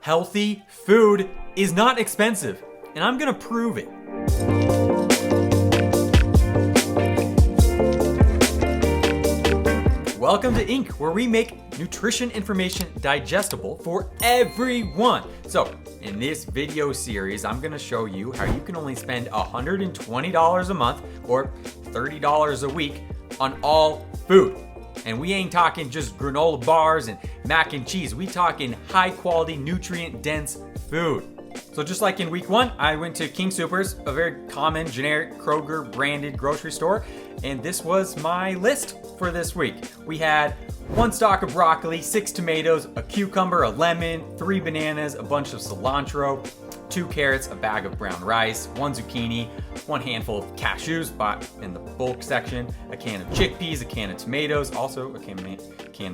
Healthy food is not expensive, and I'm gonna prove it. Welcome to Inc., where we make nutrition information digestible for everyone. So, in this video series, I'm gonna show you how you can only spend $120 a month or $30 a week on all food. And we ain't talking just granola bars and mac and cheese. We talking high quality, nutrient dense food. So just like in week 1, I went to King Soopers, a very common generic Kroger branded grocery store. And this was my list for this week. We had 1 stalk of broccoli, 6 tomatoes, a cucumber, a lemon, 3 bananas, a bunch of cilantro, 2 carrots, a bag of brown rice, 1 zucchini, 1 handful of cashews bought in the bulk section, a can of chickpeas, a can of tomatoes, also a can of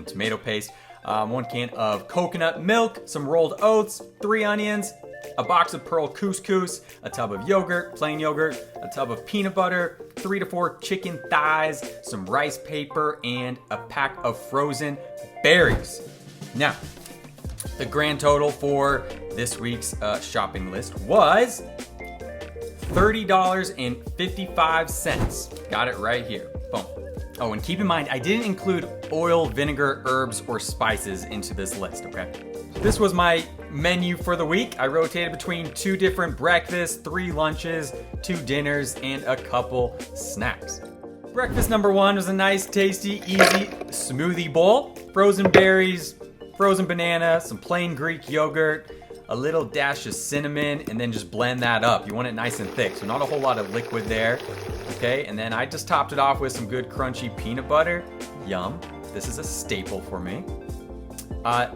tomato paste, 1 can of coconut milk, some rolled oats, 3 onions, a box of pearl couscous, a tub of yogurt, plain yogurt, a tub of peanut butter, 3 to 4 chicken thighs, some rice paper, and a pack of frozen berries. Now, the grand total for this week's shopping list was $30.55. Got it right here. Boom. Oh, and keep in mind, I didn't include oil, vinegar, herbs, or spices into this list, okay? This was my menu for the week. I rotated between 2 different breakfasts, 3 lunches, 2 dinners, and a couple snacks. Breakfast number 1 was a nice, tasty, easy smoothie bowl. Frozen berries, frozen banana, some plain Greek yogurt, a little dash of cinnamon, and then just blend that up. You want it nice and thick, so not a whole lot of liquid there. Okay, and then I just topped it off with some good crunchy peanut butter. Yum. This is a staple for me.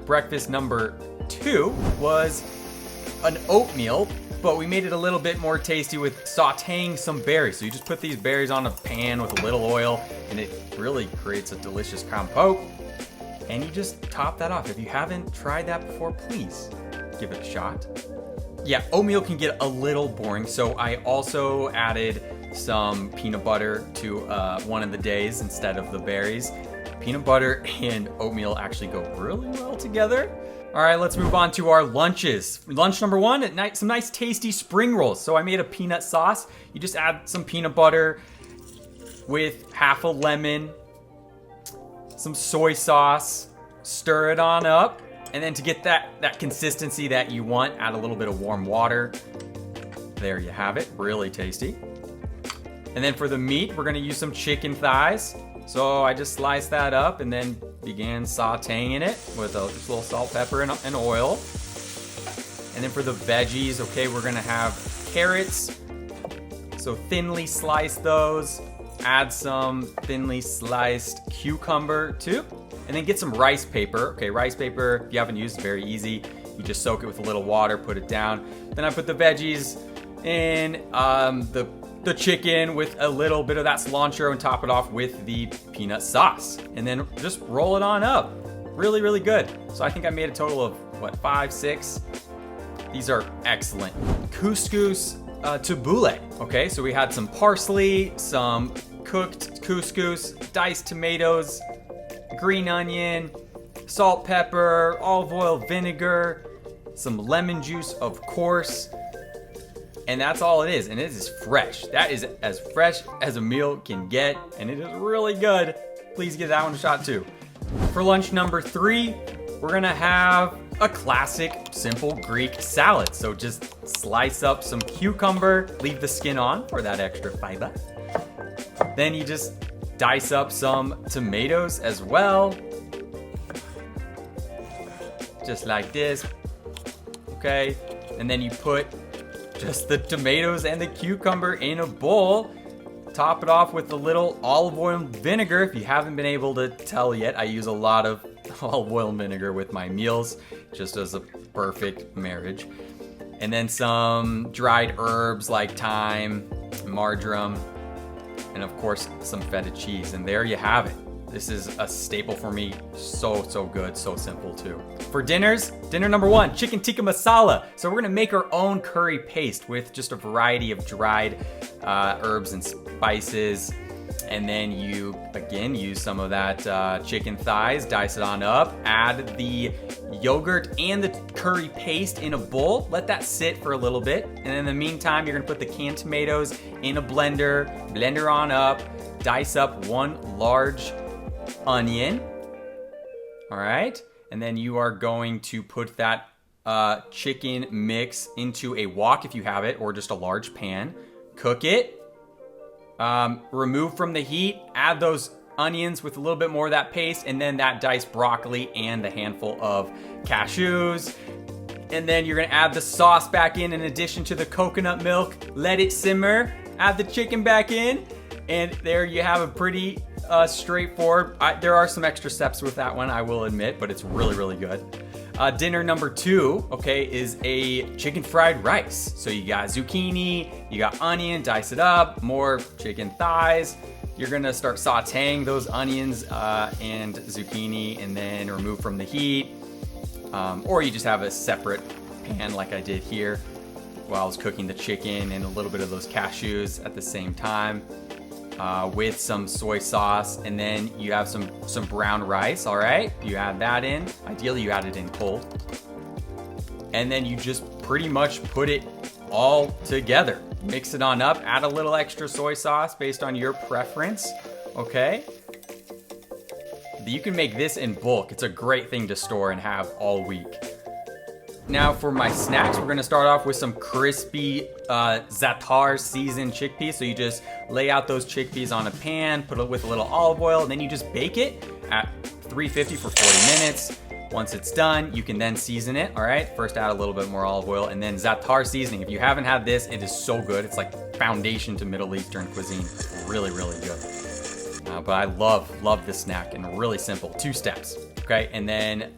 Breakfast number 2 was an oatmeal, but we made it a little bit more tasty with sauteing some berries. So you just put these berries on a pan with a little oil, and it really creates a delicious compote. And you just top that off. If you haven't tried that before, please give it a shot. Yeah, oatmeal can get a little boring, so I also added some peanut butter to one of the days instead of the berries. Peanut butter and oatmeal actually go really well together. All right, let's move on to our lunches. Lunch number 1, at night, some nice tasty spring rolls. So I made a peanut sauce. You just add some peanut butter with half a lemon, some soy sauce, stir it on up, and then to get that consistency that you want, add a little bit of warm water. There you have it, really tasty. And then for the meat, we're gonna use some chicken thighs. So I just sliced that up and then began sauteing it with just a little salt, pepper, and oil. And then for the veggies, okay, we're gonna have carrots. So thinly slice those. Add some thinly sliced cucumber too. And then get some rice paper. Okay, rice paper, if you haven't used it, very easy. You just soak it with a little water, put it down. Then I put the veggies in the chicken with a little bit of that cilantro and top it off with the peanut sauce. And then just roll it on up. Really, really good. So I think I made a total of, 5, 6? These are excellent. Couscous tabbouleh. Okay, so we had some parsley, some cooked couscous, diced tomatoes, green onion, salt, pepper, olive oil, vinegar, some lemon juice, of course. And that's all it is. And it is fresh. That is as fresh as a meal can get. And it is really good. Please give that one a shot too. For lunch number 3, we're gonna have a classic, simple Greek salad. So just slice up some cucumber, leave the skin on for that extra fiber. Then you just dice up some tomatoes as well. Just like this. Okay. And then you put just the tomatoes and the cucumber in a bowl. Top it off with a little olive oil and vinegar. If you haven't been able to tell yet, I use a lot of olive oil and vinegar with my meals, just as a perfect marriage. And then some dried herbs like thyme, marjoram, and of course some feta cheese. And there you have it. This is a staple for me. So good, so simple too. For dinner number 1, chicken tikka masala. So we're gonna make our own curry paste with just a variety of dried herbs and spices. And then you, again, use some of that chicken thighs, dice it on up, add the yogurt and the curry paste in a bowl. Let that sit for a little bit. And in the meantime, you're gonna put the canned tomatoes in a blender on up, dice up 1 large onion. All right. And then you are going to put that chicken mix into a wok if you have it, or just a large pan. Cook it. Remove from the heat, add those onions with a little bit more of that paste, and then that diced broccoli and the handful of cashews. And then you're gonna add the sauce back in addition to the coconut milk. Let it simmer, add the chicken back in, and there you have a pretty straightforward. There are some extra steps with that one, I will admit, but it's really, really good. Dinner number 2, okay, is a chicken fried rice. So you got zucchini, you got onion, dice it up, more chicken thighs. You're gonna start sauteing those onions and zucchini and then remove from the heat. Or you just have a separate pan like I did here while I was cooking the chicken and a little bit of those cashews at the same time. With some soy sauce, and then you have some brown rice. All right, you add that in. Ideally you add it in cold, and then you just pretty much put it all together. Mix it on up, add a little extra soy sauce based on your preference. Okay, you can make this in bulk. It's a great thing to store and have all week. Now for my snacks, we're gonna start off with some crispy za'atar seasoned chickpeas. So you just lay out those chickpeas on a pan, put it with a little olive oil, and then you just bake it at 350 for 40 minutes. Once it's done, you can then season it, all right? First add a little bit more olive oil, and then za'atar seasoning. If you haven't had this, it is so good. It's like foundation to Middle Eastern cuisine. It's really, really good. But I love this snack, and really simple, 2 steps. Okay, and then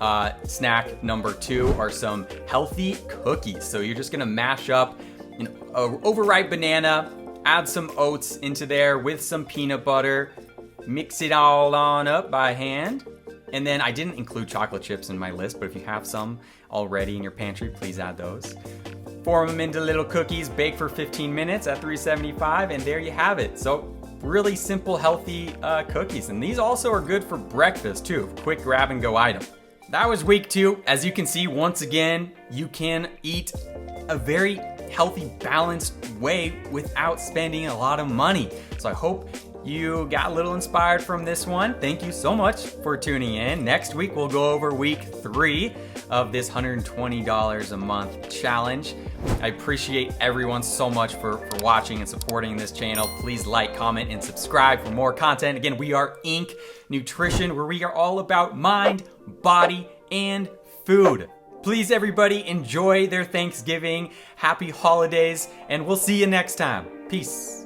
snack number 2 are some healthy cookies. So you're just gonna mash up an overripe banana, add some oats into there with some peanut butter, mix it all on up by hand. And then I didn't include chocolate chips in my list, but if you have some already in your pantry, please add those. Form them into little cookies, bake for 15 minutes at 375, and there you have it. So really simple, healthy cookies. And these also are good for breakfast too. Quick grab and go item. That was week 2. As you can see, once again, you can eat a very healthy, balanced way without spending a lot of money. So I hope you got a little inspired from this one. Thank you so much for tuning in. Next week, we'll go over week 3 of this $120 a month challenge. I appreciate everyone so much for watching and supporting this channel. Please like, comment, and subscribe for more content. Again, we are Inc. Nutrition, where we are all about mind, body, and food. Please, everybody, enjoy their Thanksgiving. Happy holidays, and we'll see you next time. Peace.